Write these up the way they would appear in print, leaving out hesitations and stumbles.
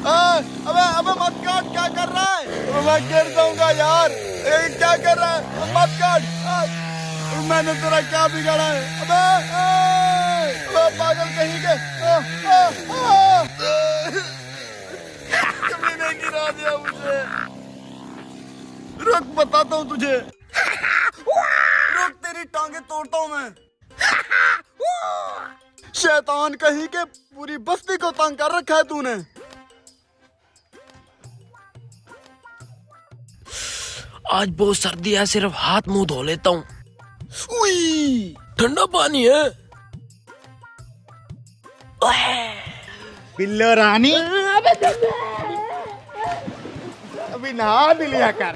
अबे अबे मत काट, क्या कर रहा है? मैं गिर जाऊंगा यार। क्या कर रहा है? मत काट। मैंने तेरा क्या बिगाड़ा है? अबे पागल कहीं के। कमीने गिरा दिया मुझे। रुक, बताता हूँ तुझे। रुक, तेरी टांगे तोड़ता हूँ मैं। शैतान कहीं के, पूरी बस्ती को तंग कर रखा है तूने। आज बहुत सर्दी है, सिर्फ हाथ मुंह धो लेता हूँ। ठंडा पानी है। बिल्लो रानी, अभी नहा भी लिया कर।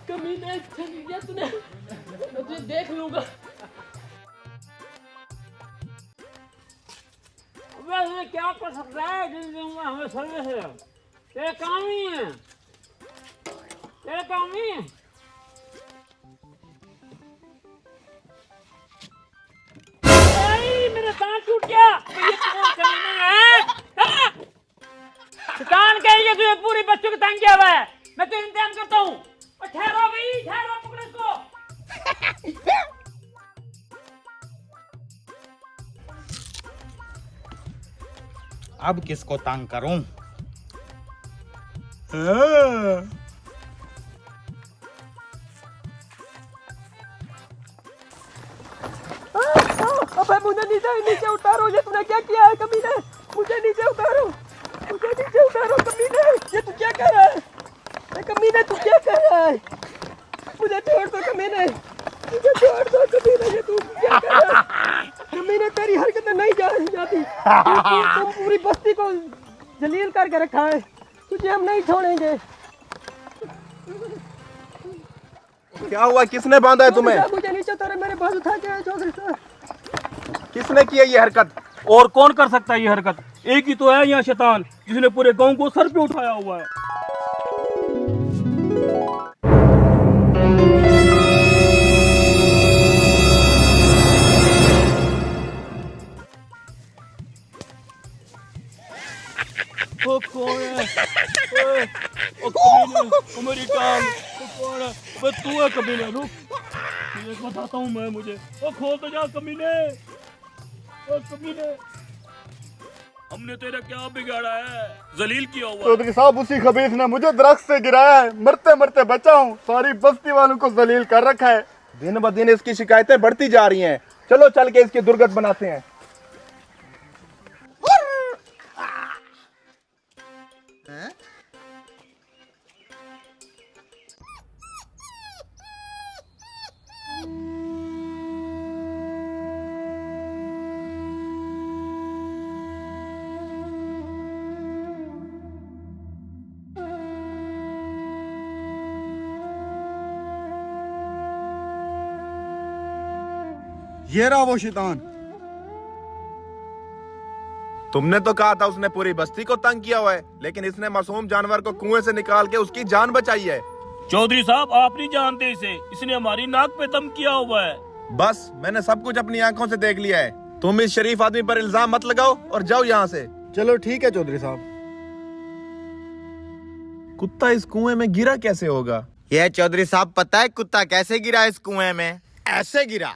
कमीने, तूने, मैं तुझे देख लूंगा। वैसे क्या कर सकता है जिंदगी में, हमें सर्विस है। तेरे काम ही है, तेरे काम ही है। मेरा दांत टूट गया। ये कौन कमीना है? शैतान कहेंगे तुझे पूरी बच्चों को तंग किया हुआ है। मैं तो इंतजाम करता हूँ। ठहरो भाई, ठहरो, पकड़ो इसको। अब किसको तंग करूं? अबे मुझे नीचे उतारो। ये तूने क्या किया है कमीने? मुझे नीचे उतारो, मुझे नीचे उतारो कमीने। ये तू क्या कर रहा है? कमीने, तू क्या कर रहा है? मुझे छोड़ दो कमीने, मुझे छोड़ दो कमीने। ये तू क्या कर रहा है? कमीने, तेरी हरकतें नहीं जाती। तुम पूरी बस्ती को जलील करके रखा है। तुझे हम नहीं छोड़ेंगे। क्या हुआ? किसने बांधा है तुम्हें? मुझे नीचे उतारो, मेरे पास उठा के चौधरी साहब। किसने किया ये हरकत? और कौन कर सकता है ये हरकत? एक ही तो है यहाँ शैतान, जिसने पूरे गांव को सर पे उठाया हुआ है। वो कौन है? ओ कमीने, ओ मेरी टांग, वो कौन है? बस तू है कमीने, रुक, तुझे बताता हूँ मैं। मुझे ओ खोल तो जा कमीने, ओ कमीने। हमने तेरा क्या बिगाड़ा है? जलील किया हुआ। चौधरी साहब, उसी खबीस ने मुझे दरख्त से गिराया है। मरते मरते बचा हूँ। सारी बस्ती वालों को जलील कर रखा है। दिन ब दिन इसकी शिकायतें बढ़ती जा रही हैं। चलो चल के इसकी दुर्गत बनाते हैं। ये रहा वो शैतान। तुमने तो कहा था उसने पूरी बस्ती को तंग किया हुआ है, लेकिन इसने मासूम जानवर को कुएं से निकाल के उसकी जान बचाई है। चौधरी साहब, आप नहीं जानते इसे, इसने हमारी नाक पे दम किया हुआ है। बस, मैंने सब कुछ अपनी आंखों से देख लिया है। तुम इस शरीफ आदमी पर इल्जाम मत लगाओ और जाओ यहाँ से। चलो ठीक है चौधरी साहब। कुत्ता इस कुएं में गिरा कैसे होगा? ये चौधरी साहब, पता है कुत्ता कैसे गिरा इस कुएं में? ऐसे गिरा।